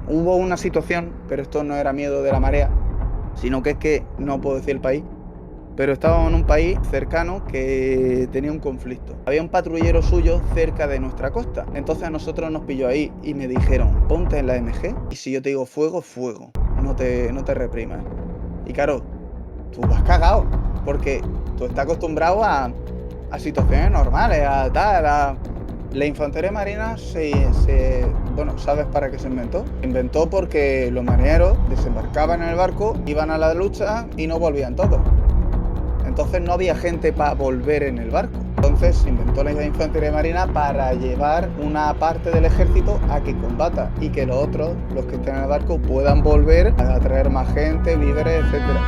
hubo una situación, pero esto no era miedo de la marea, sino que es que no puedo decir el país, pero estábamos en un país cercano que tenía un conflicto. Había un patrullero suyo cerca de nuestra costa. Entonces a nosotros nos pilló ahí y me dijeron, ponte en la MG y si yo te digo fuego, fuego. No te reprimas. Y claro, tú vas cagado, porque tú estás acostumbrado a situaciones normales, a tal, La infantería marina bueno, ¿sabes para qué se inventó? Se inventó porque los marineros desembarcaban en el barco, iban a la lucha y no volvían todos. Entonces no había gente para volver en el barco. Entonces se inventó la infantería marina para llevar una parte del ejército a que combata y que los otros, los que estén en el barco, puedan volver a traer más gente, víveres, etcétera.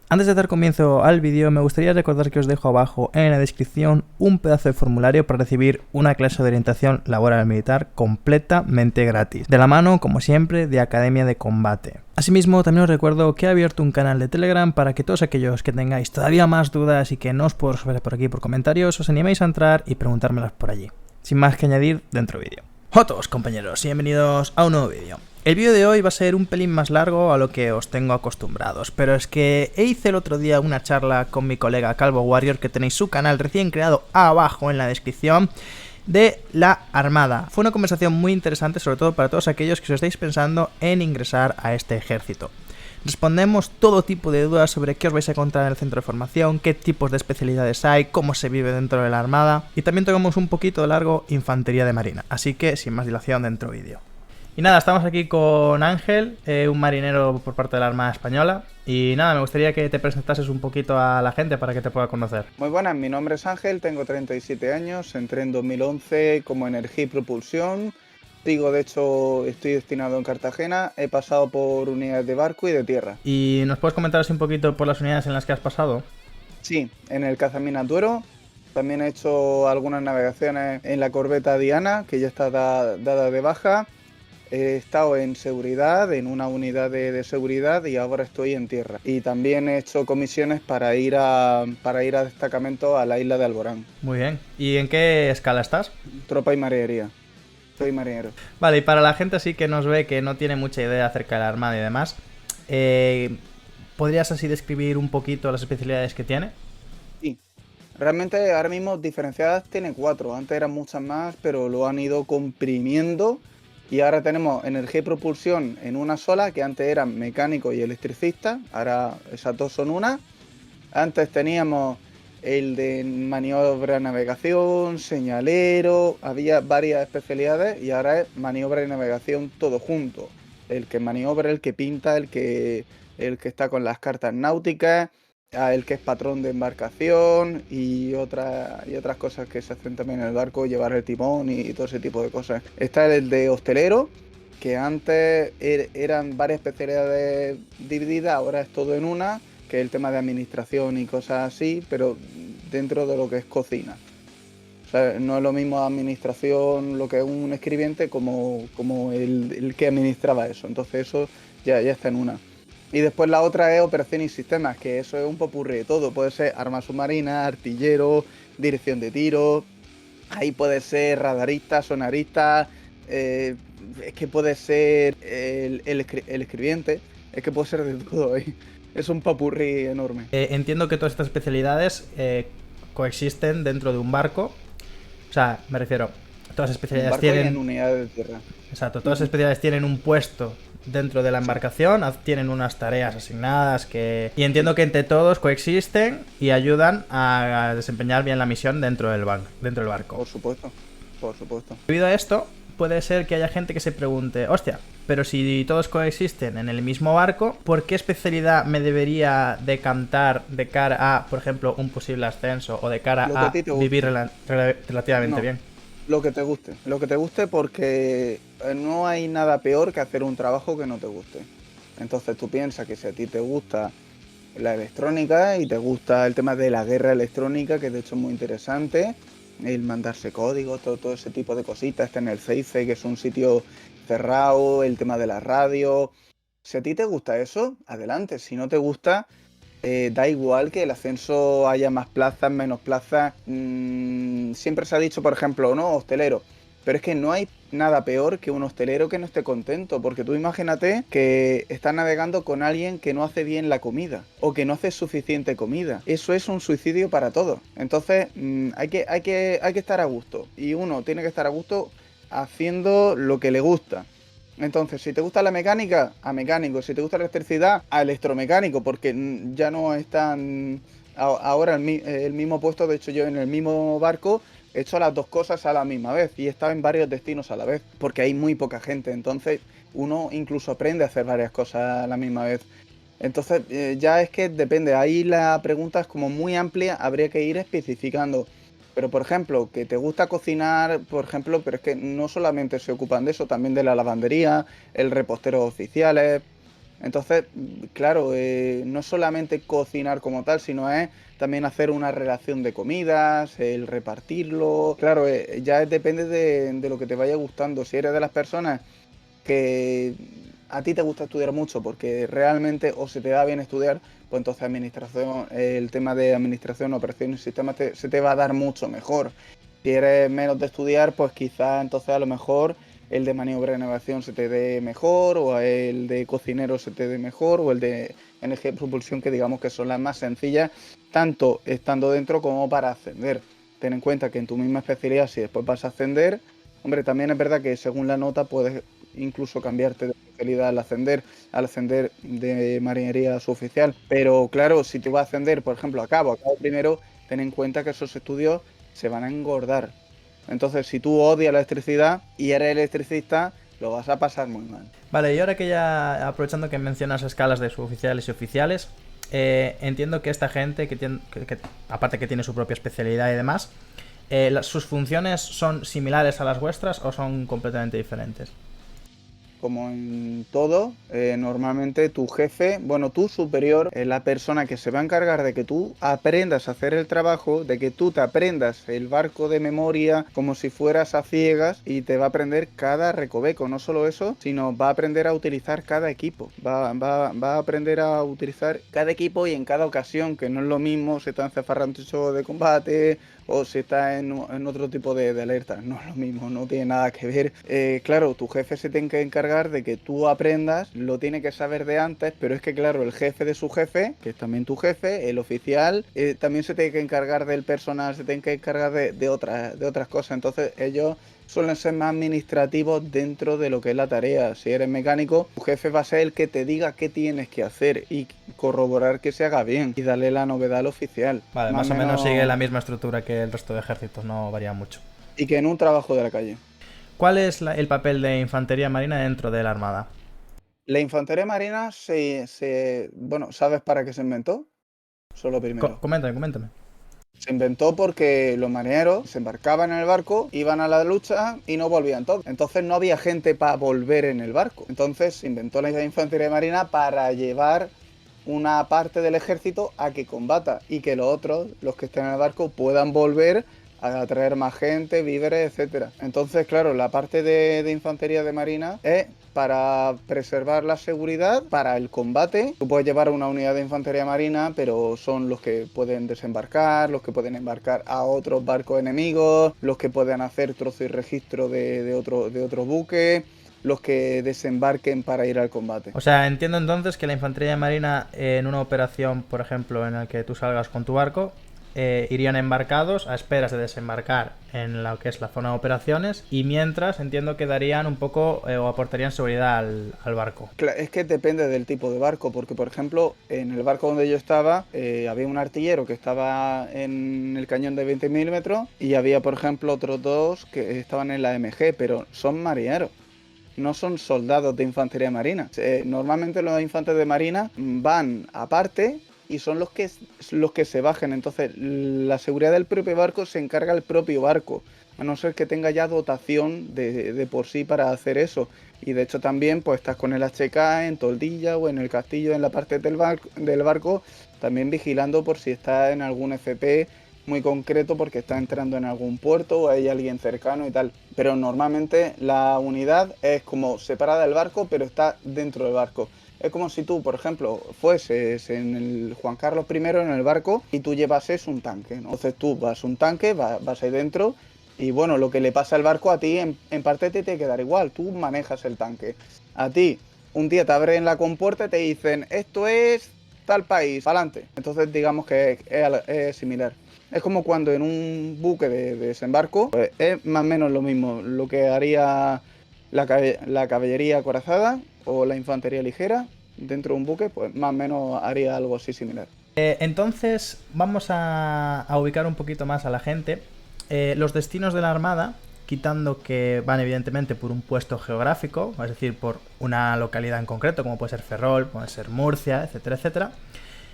Antes de dar comienzo al vídeo, me gustaría recordar que os dejo abajo en la descripción un pedazo de formulario para recibir una clase de orientación laboral militar completamente gratis, de la mano, como siempre, de Academia de Combate. Asimismo, también os recuerdo que he abierto un canal de Telegram para que todos aquellos que tengáis todavía más dudas y que no os puedo resolver por aquí por comentarios, os animéis a entrar y preguntármelas por allí. Sin más que añadir, dentro vídeo. ¡Hotos, compañeros! Y bienvenidos a un nuevo vídeo. El vídeo de hoy va a ser un pelín más largo a lo que os tengo acostumbrados, pero es que hice el otro día una charla con mi colega Calvo Warrior, que tenéis su canal recién creado abajo en la descripción, de la Armada. Fue una conversación muy interesante, sobre todo para todos aquellos que os estáis pensando en ingresar a este ejército. Respondemos todo tipo de dudas sobre qué os vais a encontrar en el centro de formación, qué tipos de especialidades hay, cómo se vive dentro de la Armada, y también tocamos un poquito de largo infantería de marina, así que sin más dilación dentro vídeo. Y nada, estamos aquí con Ángel, un marinero por parte de la Armada Española. Y nada, me gustaría que te presentases un poquito a la gente para que te pueda conocer. Muy buenas, mi nombre es Ángel, tengo 37 años, entré en 2011 como energía y propulsión. Digo, de hecho, estoy destinado en Cartagena, he pasado por unidades de barco y de tierra. ¿Y nos puedes comentar así un poquito por las unidades en las que has pasado? Sí, en el Cazaminas Duero. También he hecho algunas navegaciones en la corbeta Diana, que ya está dada de baja. He estado en seguridad, en una unidad de seguridad, y ahora estoy en tierra. Y también he hecho comisiones para ir a destacamento a la isla de Alborán. Muy bien. ¿Y en qué escala estás? Tropa y marinería. Soy marinero. Vale, y para la gente así que nos ve, que no tiene mucha idea acerca de la Armada y demás, ¿podrías así describir un poquito las especialidades que tiene? Sí. Realmente ahora mismo diferenciadas tiene 4. Antes eran muchas más, pero lo han ido comprimiendo. Y ahora tenemos energía y propulsión en una sola, que antes eran mecánico y electricista. Ahora esas dos son una. Antes teníamos el de maniobra, navegación, señalero. Había varias especialidades y ahora es maniobra y navegación todo junto. El que maniobra, el que pinta, el que está con las cartas náuticas, el que es patrón de embarcación y otras cosas que se hacen también en el barco, llevar el timón y todo ese tipo de cosas. Está el de hostelero, que antes eran varias especialidades divididas, ahora es todo en una, que es el tema de administración y cosas así, pero dentro de lo que es cocina. O sea, no es lo mismo administración, lo que es un escribiente, como el que administraba eso. Entonces eso ya está en una. Y después la otra es operación y sistemas, que eso es un popurrí de todo. Puede ser arma submarina, artillero, dirección de tiro. Ahí puede ser radarista, sonarista. Es que puede ser el escribiente. Es que puede ser de todo ahí. Es un popurrí enorme. Entiendo que todas estas especialidades coexisten dentro de un barco. O sea, me refiero, todas las especialidades tienen... en unidades de tierra. Exacto, todas las especialidades tienen un puesto dentro de la embarcación, tienen unas tareas asignadas que... Y entiendo que entre todos coexisten y ayudan a desempeñar bien la misión dentro del barco. Por supuesto, por supuesto. Debido a esto, puede ser que haya gente que se pregunte, hostia, pero si todos coexisten en el mismo barco, ¿por qué especialidad me debería decantar de cara a, por ejemplo, un posible ascenso o de cara a vivir relativamente bien? Lo que te guste porque no hay nada peor que hacer un trabajo que no te guste. Entonces tú piensas que si a ti te gusta la electrónica y te gusta el tema de la guerra electrónica, que de hecho es muy interesante, el mandarse códigos, todo ese tipo de cositas, está en el CEICE, que es un sitio cerrado, el tema de la radio. Si a ti te gusta eso, adelante. Si no te gusta, da igual que el ascenso haya más plazas, menos plazas. Siempre se ha dicho, por ejemplo, no, hostelero. Pero es que no hay nada peor que un hostelero que no esté contento, porque tú imagínate que estás navegando con alguien que no hace bien la comida o que no hace suficiente comida. Eso es un suicidio para todos. Entonces, hay que estar a gusto. Y uno tiene que estar a gusto haciendo lo que le gusta. Entonces, si te gusta la mecánica, a mecánico. Si te gusta la electricidad, a electromecánico, porque ya no están ahora el mismo puesto. De hecho, yo en el mismo barco he hecho las dos cosas a la misma vez y he estado en varios destinos a la vez, porque hay muy poca gente. Entonces, uno incluso aprende a hacer varias cosas a la misma vez. Entonces, ya es que depende. Ahí la pregunta es como muy amplia, habría que ir especificando. Pero, por ejemplo, que te gusta cocinar, por ejemplo, pero es que no solamente se ocupan de eso, también de la lavandería, el repostero oficiales. Entonces, claro, no solamente cocinar como tal, sino es también hacer una relación de comidas, el repartirlo. Claro, ya depende de lo que te vaya gustando. Si eres de las personas que a ti te gusta estudiar mucho porque realmente o se te da bien estudiar, pues entonces administración, el tema de administración, operaciones y sistemas se te va a dar mucho mejor. Si eres menos de estudiar, pues quizás entonces a lo mejor el de maniobra de navegación se te dé mejor, o el de cocinero se te dé mejor, o el de energía de propulsión, que digamos que son las más sencillas, tanto estando dentro como para ascender. Ten en cuenta que en tu misma especialidad, si después vas a ascender, hombre, también es verdad que según la nota puedes incluso cambiarte de especialidad al ascender de marinería a suboficial. Pero claro, si tú vas a ascender, por ejemplo, a cabo primero, ten en cuenta que esos estudios se van a engordar. Entonces, si tú odias la electricidad y eres electricista, lo vas a pasar muy mal. Vale, y ahora que ya, aprovechando que mencionas escalas de suboficiales y oficiales, entiendo que esta gente, aparte que tiene su propia especialidad y demás, ¿sus funciones son similares a las vuestras o son completamente diferentes? Como en todo, normalmente tu jefe, bueno, tu superior, es la persona que se va a encargar de que tú aprendas a hacer el trabajo, de que tú te aprendas el barco de memoria como si fueras a ciegas, y te va a aprender cada recoveco. No solo eso, sino va a aprender a utilizar cada equipo. Va a aprender a utilizar cada equipo y en cada ocasión, que no es lo mismo si está en cefarrancho de combate o si está en otro tipo de alerta. No es lo mismo, no tiene nada que ver. Claro, tu jefe se tiene que encargar de que tú aprendas, lo tiene que saber de antes, pero es que claro, el jefe de su jefe, que es también tu jefe, el oficial, también se tiene que encargar del personal, se tiene que encargar de otras cosas. Entonces ellos suelen ser más administrativos dentro de lo que es la tarea. Si eres mecánico, tu jefe va a ser el que te diga qué tienes que hacer y corroborar que se haga bien y darle la novedad al oficial. Vale, más o menos sigue la misma estructura que el resto de ejércitos, no varía mucho. Y que en un trabajo de la calle. ¿Cuál es el papel de infantería marina dentro de la Armada? La infantería marina bueno, ¿sabes para qué se inventó? Solo primero. Coméntame. Se inventó porque los marineros se embarcaban en el barco, iban a la lucha y no volvían todos. Entonces no había gente para volver en el barco. Entonces se inventó la infantería marina para llevar una parte del ejército a que combata y que los otros, los que estén en el barco, puedan volver a traer más gente, víveres, etcétera. Entonces, claro, la parte de infantería de marina es para preservar la seguridad, para el combate. Tú puedes llevar una unidad de infantería marina, pero son los que pueden desembarcar, los que pueden embarcar a otros barcos enemigos, los que pueden hacer trozo y registro de otros buques, los que desembarquen para ir al combate. O sea, entiendo entonces que la infantería marina en una operación, por ejemplo, en la que tú salgas con tu barco, irían embarcados a esperas de desembarcar en lo que es la zona de operaciones, y mientras entiendo que darían un poco o aportarían seguridad al barco. Es que depende del tipo de barco, porque por ejemplo en el barco donde yo estaba había un artillero que estaba en el cañón de 20 milímetros y había por ejemplo otros dos que estaban en la MG, pero son marineros. No son soldados de infantería marina. Normalmente los infantes de marina van aparte y son los que se bajen. Entonces, la seguridad del propio barco se encarga el propio barco, a no ser que tenga ya dotación de por sí para hacer eso. Y de hecho también pues estás con el HK en Toldilla o en el castillo en la parte del barco, también vigilando por si está en algún FP muy concreto porque está entrando en algún puerto o hay alguien cercano y tal. Pero normalmente la unidad es como separada del barco, pero está dentro del barco. Es como si tú, por ejemplo, fueses en el Juan Carlos I en el barco y tú llevases un tanque, ¿no? Entonces tú vas un tanque, vas ahí dentro Y bueno, lo que le pasa al barco a ti, en parte te tiene que dar igual, tú manejas el tanque. A ti, un día te abren la compuerta y te dicen, esto es tal país, para adelante. Entonces digamos que es similar. Es como cuando en un buque de desembarco, pues es más o menos lo mismo. Lo que haría la caballería acorazada o la infantería ligera dentro de un buque, pues más o menos haría algo así similar. Entonces, vamos a ubicar un poquito más a la gente. Los destinos de la Armada, quitando que van evidentemente por un puesto geográfico, es decir, por una localidad en concreto, como puede ser Ferrol, puede ser Murcia, etcétera, etcétera.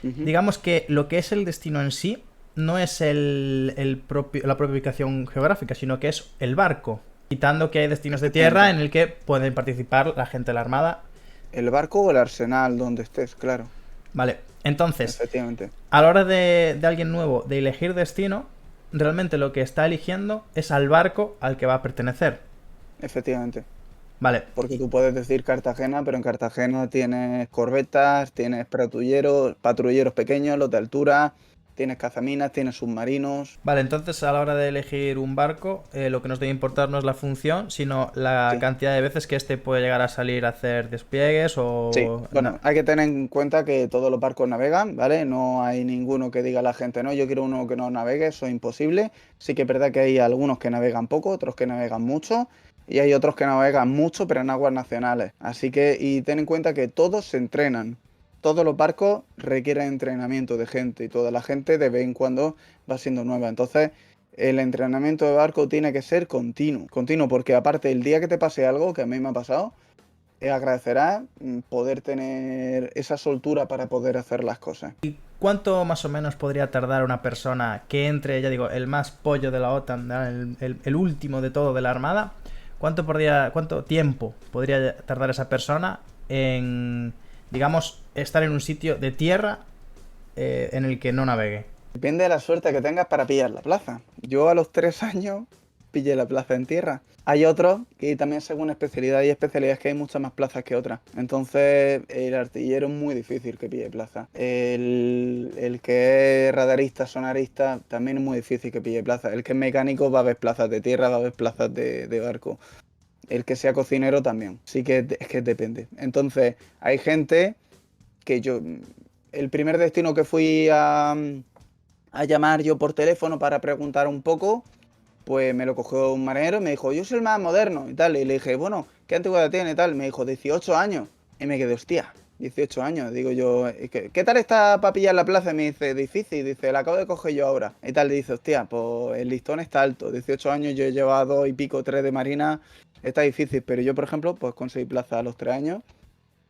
Ujú. Digamos que lo que es el destino en sí no es la propia ubicación geográfica, sino que es el barco. Quitando que hay destinos de tierra Efectivamente. en el que pueden participar la gente de la Armada. El barco o el arsenal donde estés, claro. Vale, entonces, Efectivamente. a la hora de alguien nuevo de elegir destino, realmente lo que está eligiendo es al barco al que va a pertenecer. Efectivamente. Vale, Porque tú puedes decir Cartagena, pero en Cartagena tienes corbetas, tienes patrulleros pequeños, los de altura, tienes cazaminas, tienes submarinos. vale, entonces a la hora de elegir un barco, lo que nos debe importar no es la función, sino la Sí. cantidad de veces que este puede llegar a salir a hacer despliegues Sí, o... bueno, hay que tener en cuenta que todos los barcos navegan, ¿vale? No hay ninguno que diga a la gente, no, yo quiero uno que no navegue, eso es imposible. Sí que es verdad que hay algunos que navegan poco, otros que navegan mucho, y hay otros que navegan mucho, pero en aguas nacionales. Así que, y ten en cuenta que todos se entrenan. Todos los barcos requieren entrenamiento de gente, y toda la gente de vez en cuando va siendo nueva. Entonces, el entrenamiento de barco tiene que ser continuo, continuo, porque aparte, el día que te pase algo, que a mí me ha pasado, agradecerás poder tener esa soltura para poder hacer las cosas. ¿Cuánto más o menos podría tardar una persona que entre, ya digo, el más pollo de la OTAN, ¿no? El último de todo de la Armada? ¿Cuánto tiempo podría tardar esa persona en, digamos, estar en un sitio de tierra en el que no navegue? Depende de la suerte que tengas para pillar la plaza. Yo a los 3 años pillé la plaza en tierra. Hay otros que también según especialidad, hay especialidades que hay muchas más plazas que otras. Entonces el artillero es muy difícil que pille plaza. El que es radarista, sonarista, también es muy difícil que pille plaza. El que es mecánico va a haber plazas de tierra, va a haber plazas de barco. El que sea cocinero también. Sí que es que depende. Entonces hay gente que yo... El primer destino que fui a llamar yo por teléfono para preguntar un poco, pues me lo cogió un marinero y me dijo, yo soy el más moderno y tal. Y le dije, bueno, ¿qué antigüedad tiene y tal? Me dijo, 18 años. Y me quedé, hostia, 18 años. Digo yo, ¿qué tal está para pillar la plaza? Y me dice, difícil. Dice, la acabo de coger yo ahora. Y tal, le dice, hostia, pues el listón está alto. 18 años, yo he llevado 2 y pico, 3 de marina. Está difícil, pero yo, por ejemplo, pues conseguí plaza a los 3 años.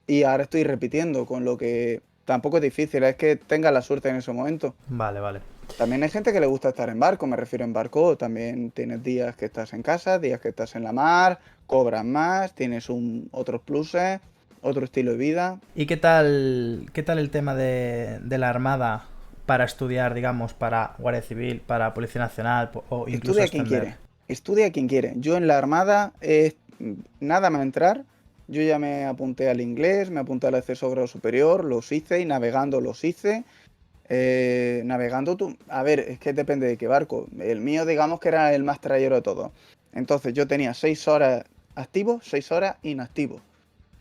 Y ahora estoy repitiendo, con lo que tampoco es difícil, es que tenga la suerte en ese momento. Vale, vale. También hay gente que le gusta estar en barco, me refiero en barco, también tienes días que estás en casa, días que estás en la mar, cobras más, tienes otros pluses, otro estilo de vida. ¿Y qué tal el tema de la Armada para estudiar, digamos, para Guardia Civil, para Policía Nacional o incluso Estudia quien extender? quiere, estudia quien quiere. Yo en la Armada, nada más entrar, yo ya me apunté al inglés, me apunté al acceso a grado superior, los hice y navegando los hice. Navegando tú, a ver, es que depende de qué barco. El mío, digamos que era el más trayero de todos. Entonces yo tenía 6 horas activos, 6 horas inactivos.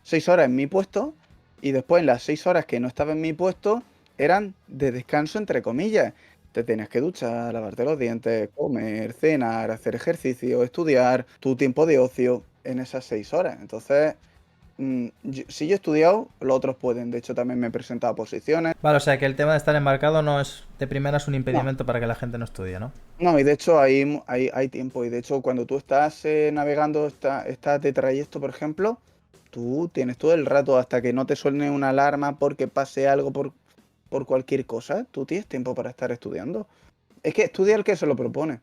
6 horas en mi puesto y después en las 6 horas que no estaba en mi puesto eran de descanso entre comillas. Te tenías que duchar, lavarte los dientes, comer, cenar, hacer ejercicio, estudiar, tu tiempo de ocio en esas 6 horas. Entonces, si yo he estudiado, los otros pueden. De hecho, también me he presentado a posiciones. Vale, o sea que el tema de estar embarcado no es de primeras un No, impedimento para que la gente no estudie, ¿no? no, y de hecho hay tiempo. Y de hecho, cuando tú estás navegando, estás de trayecto, por ejemplo, tú tienes todo el rato hasta que no te suene una alarma porque pase algo por cualquier cosa. Tú tienes tiempo para estar estudiando. Es que estudia el que se lo propone.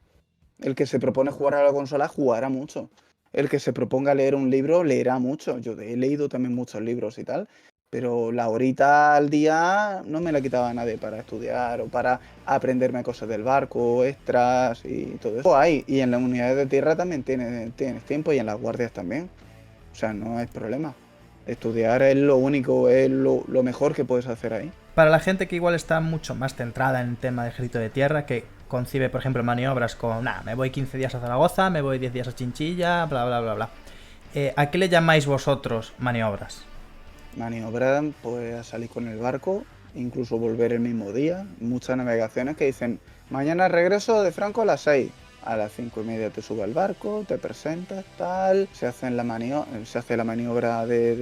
El que se propone jugar a la consola jugará mucho. El que se proponga leer un libro leerá mucho. Yo he leído también muchos libros y tal, pero la horita al día no me la quitaba nadie para estudiar o para aprenderme cosas del barco, extras y todo eso. Hay, y en las unidades de tierra también tienes tiempo y en las guardias también. O sea, no hay problema. Estudiar es lo único, es lo mejor que puedes hacer ahí. Para la gente que igual está mucho más centrada en el tema de ejército de tierra, concibe, por ejemplo, maniobras con, me voy 15 días a Zaragoza, me voy 10 días a Chinchilla, bla, bla, bla, bla. ¿A qué le llamáis vosotros maniobras? Maniobrar, pues a salir con el barco, incluso volver el mismo día. Muchas navegaciones que dicen, mañana regreso de Franco a las 6. A las 5:30 te sube al barco, te presentas, tal, se hace la maniobra de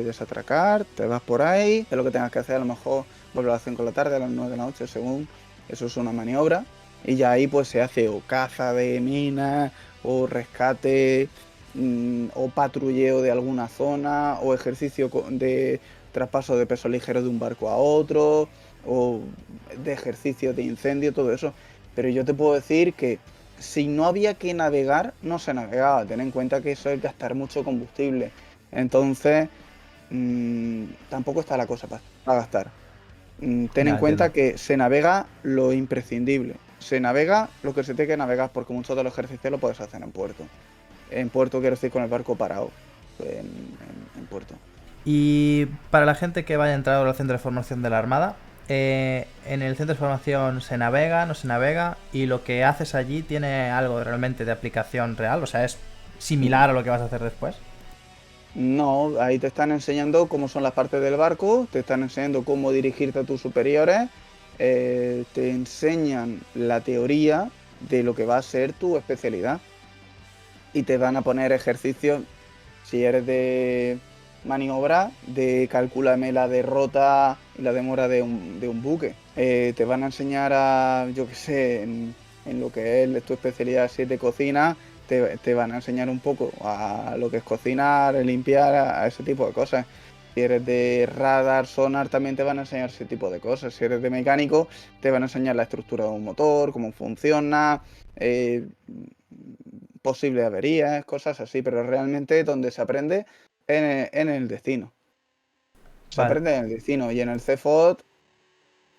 desatracar, te vas por ahí, es lo que tengas que hacer, a lo mejor vuelve a las 5 de la tarde, a las 9 de la noche, según, eso es una maniobra. Y ya ahí pues se hace o caza de minas, o rescate, o patrulleo de alguna zona, o ejercicio de traspaso de peso ligero de un barco a otro, o de ejercicio de incendio, todo eso. Pero yo te puedo decir que si no había que navegar, no se navegaba. Ten en cuenta que eso es gastar mucho combustible. Entonces, tampoco está la cosa para gastar. Ten en Ya, cuenta entiendo. que se navega lo imprescindible. Se navega lo que se tiene que navegar, porque muchos de los ejercicios lo puedes hacer en puerto. En puerto quiero decir con el barco parado. En puerto. Y para la gente que vaya a entrar al centro de formación de la Armada, en el centro de formación se navega, no se navega, y lo que haces allí tiene algo realmente de aplicación real, o sea, es similar a lo que vas a hacer después. No, ahí te están enseñando cómo son las partes del barco, te están enseñando cómo dirigirte a tus superiores, te enseñan la teoría de lo que va a ser tu especialidad y te van a poner ejercicios, si eres de maniobra, de calcúlame la derrota y la demora de un buque. Te van a enseñar a, yo qué sé, en lo que es tu especialidad, si es de cocina, te van a enseñar un poco a lo que es cocinar, limpiar, a ese tipo de cosas. Si eres de radar, sonar, también te van a enseñar ese tipo de cosas. Si eres de mecánico, te van a enseñar la estructura de un motor, cómo funciona, eh, posibles averías, cosas así, pero realmente donde se aprende en el destino. Se Vale. aprende en el destino y en el CFOT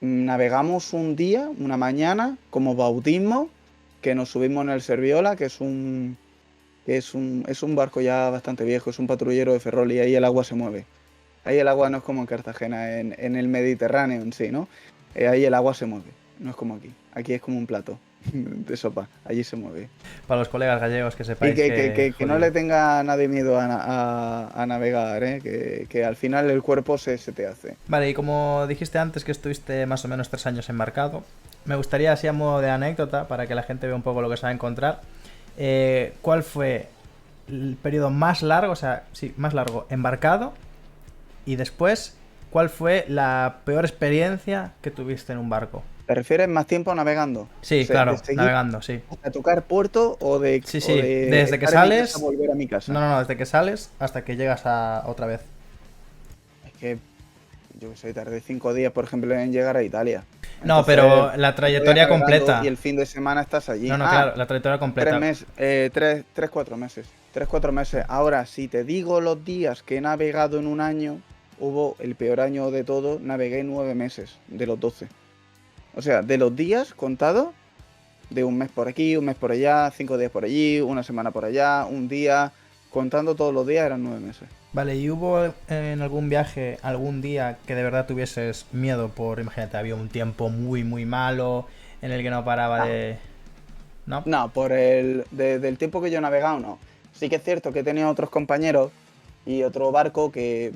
navegamos un día, una mañana, como bautismo, que nos subimos en el Serviola, que es un barco ya bastante viejo, es un patrullero de Ferrol y ahí el agua se mueve. Ahí el agua no es como en Cartagena, en el Mediterráneo en sí, ¿no? Ahí el agua se mueve, no es como aquí. Aquí es como un plato de sopa, allí se mueve. Para los colegas gallegos que Y sepáis que, que no jodido. le tenga nadie miedo a navegar, ¿eh? Que al final el cuerpo se te hace. Vale, y como dijiste antes que estuviste más o menos 3 años embarcado, me gustaría, así a modo de anécdota, para que la gente vea un poco lo que se va a encontrar, ¿cuál fue el periodo más largo, o sea, sí, más largo embarcado? Y después, ¿cuál fue la peor experiencia que tuviste en un barco? ¿Te refieres más tiempo navegando? O Sí, sea, de claro, seguir navegando, sí. hasta tocar puerto Sí, o sí, de desde que estar en mi casa sales... volver a mi No, casa. no, no, desde que sales hasta que llegas a otra vez. Es que, yo qué sé, tardé 5 días, por ejemplo, en llegar a Italia. No, Entonces, pero la 5 días trayectoria navegando y completa. el fin de semana estás No, allí. no, Ah, claro, la trayectoria tres completa. meses, 4 meses. 4 meses. Ahora, si te digo los días que he navegado en un año, hubo el peor año de todo, navegué 9 meses de los 12. O sea, de los días contados, de un mes por aquí, un mes por allá, 5 días por allí, una semana por allá, un día, contando todos los días eran 9 meses. Vale, ¿y hubo en algún viaje, algún día que de verdad tuvieses miedo por, imagínate, había un tiempo muy, muy malo en el que no paraba No, de... ¿No? no, del tiempo que yo he navegado, no. Sí que es cierto que he tenido otros compañeros y otro barco que,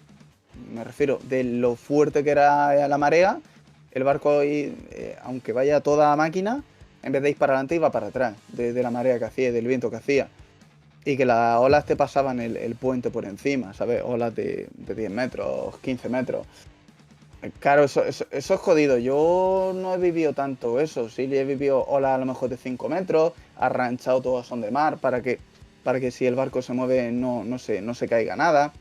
me refiero, de lo fuerte que era la marea, el barco, aunque vaya a toda máquina, en vez de ir para adelante iba para atrás, de la marea que hacía, del viento que hacía. Y que las olas te pasaban el puente por encima, ¿sabes? Olas de 10 metros, 15 metros. Claro, eso es jodido. Yo no he vivido tanto eso. Sí, he vivido olas a lo mejor de 5 metros, arranchado todo a son de mar para que si el barco se mueve no se caiga nada.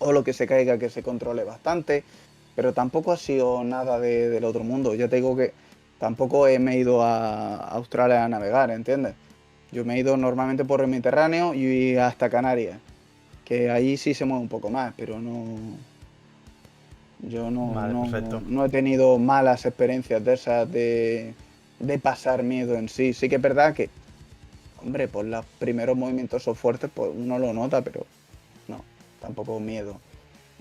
O lo que se caiga que se controle bastante. Pero tampoco ha sido nada del otro mundo. Ya te digo que tampoco me he ido a Australia a navegar, ¿entiendes? Yo me he ido normalmente por el Mediterráneo y hasta Canarias, que ahí sí se mueve un poco más, pero yo Vale, perfecto. no he tenido malas experiencias de esas de pasar miedo en sí. Sí que es verdad que, hombre, por los primeros movimientos son fuertes, pues uno lo nota, pero no, tampoco miedo.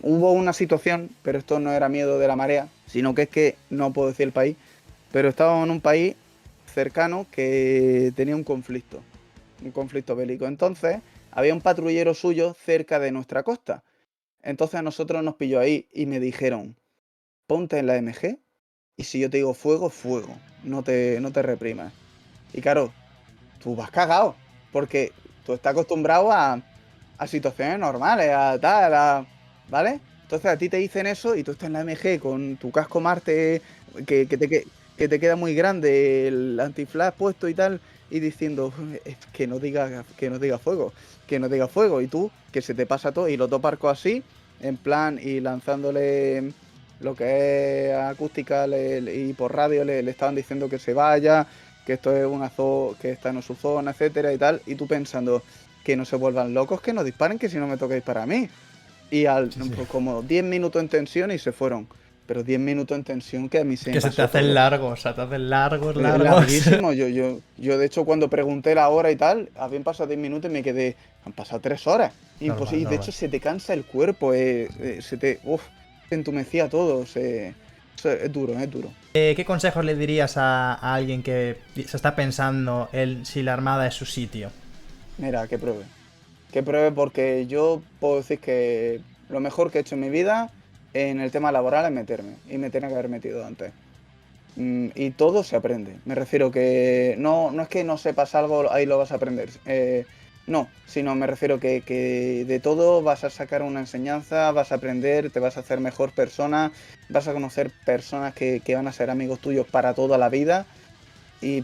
Hubo una situación, pero esto no era miedo de la marea, sino que es que no puedo decir el país, pero estábamos en un país cercano que tenía un conflicto bélico. Entonces, había un patrullero suyo cerca de nuestra costa. Entonces a nosotros nos pilló ahí y me dijeron, ponte en la MG y si yo te digo fuego, fuego, no te reprimas. Y claro, tú vas cagado, porque tú estás acostumbrado a situaciones normales, a tal, ¿vale? Entonces a ti te dicen eso y tú estás en la MG con tu casco Marte que te queda muy grande, el antiflash puesto y tal, y diciendo que no diga fuego, que no diga fuego, y tú, que se te pasa todo, y los dos barcos así, en plan, y lanzándole lo que es acústica y por radio le estaban diciendo que se vaya, que esto es una zona, que esta no es su zona, etcétera y tal, y tú pensando que no se vuelvan locos, que no disparen, que si no me toca disparar a mí. Y pues como 10 minutos en tensión y se fueron. Pero 10 minutos en tensión que a mí se me Que se te pasó hacen todo. largos, o sea, te hacen largos. Larguísimo. Yo de hecho cuando pregunté la hora y tal, habían pasado 10 minutos y me quedé. Han pasado 3 horas. Normal, Imposible. Y de normal. hecho se te cansa el cuerpo. Se entumecía todo. Es duro, es duro. ¿Qué consejos le dirías a alguien que se está pensando en si la Armada es su sitio? Mira, que pruebe. Que pruebe porque yo puedo decir que lo mejor que he hecho en mi vida en el tema laboral es meterme. Y me tenía que haber metido antes. Y todo se aprende. Me refiero que no es que no sepas algo, ahí lo vas a aprender. No, sino me refiero que de todo vas a sacar una enseñanza, vas a aprender, te vas a hacer mejor persona, vas a conocer personas que van a ser amigos tuyos para toda la vida.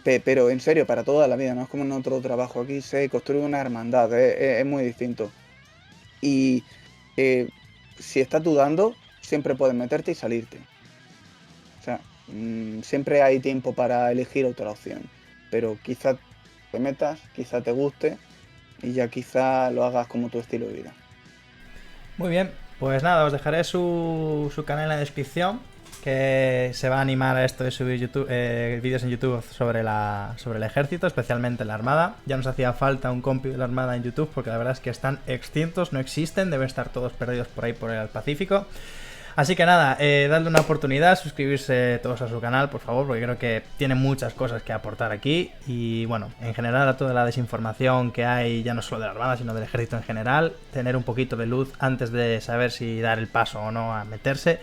Pero en serio, para toda la vida, no es como en otro trabajo. Aquí se construye una hermandad, es muy distinto. Y eh, si estás dudando, siempre puedes meterte y salirte. O sea, siempre hay tiempo para elegir otra opción. Pero quizá te metas, quizá te guste y ya quizá lo hagas como tu estilo de vida. Muy bien, pues nada, os dejaré su canal en la descripción, que se va a animar a esto de subir vídeos en YouTube sobre el ejército, especialmente la Armada. Ya nos hacía falta un compi de la Armada en YouTube porque la verdad es que están extintos, no existen, deben estar todos perdidos por ahí por el Pacífico. Así que nada, dadle una oportunidad, suscribirse todos a su canal, por favor, porque creo que tiene muchas cosas que aportar aquí. Y bueno, en general a toda la desinformación que hay, ya no solo de la Armada, sino del ejército en general, tener un poquito de luz antes de saber si dar el paso o no a meterse.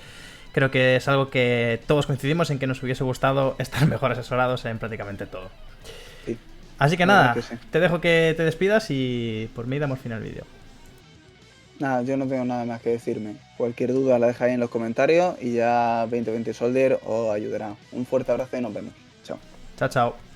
Creo que es algo que todos coincidimos en que nos hubiese gustado estar mejor asesorados en prácticamente todo. Sí, Así que la verdad nada, que sí. te dejo que te despidas y por mí damos fin al vídeo. Nada, yo no tengo nada más que decirme. Cualquier duda la dejáis en los comentarios y ya 2020 Soldier os ayudará. Un fuerte abrazo y nos vemos. Chao. Chao, chao.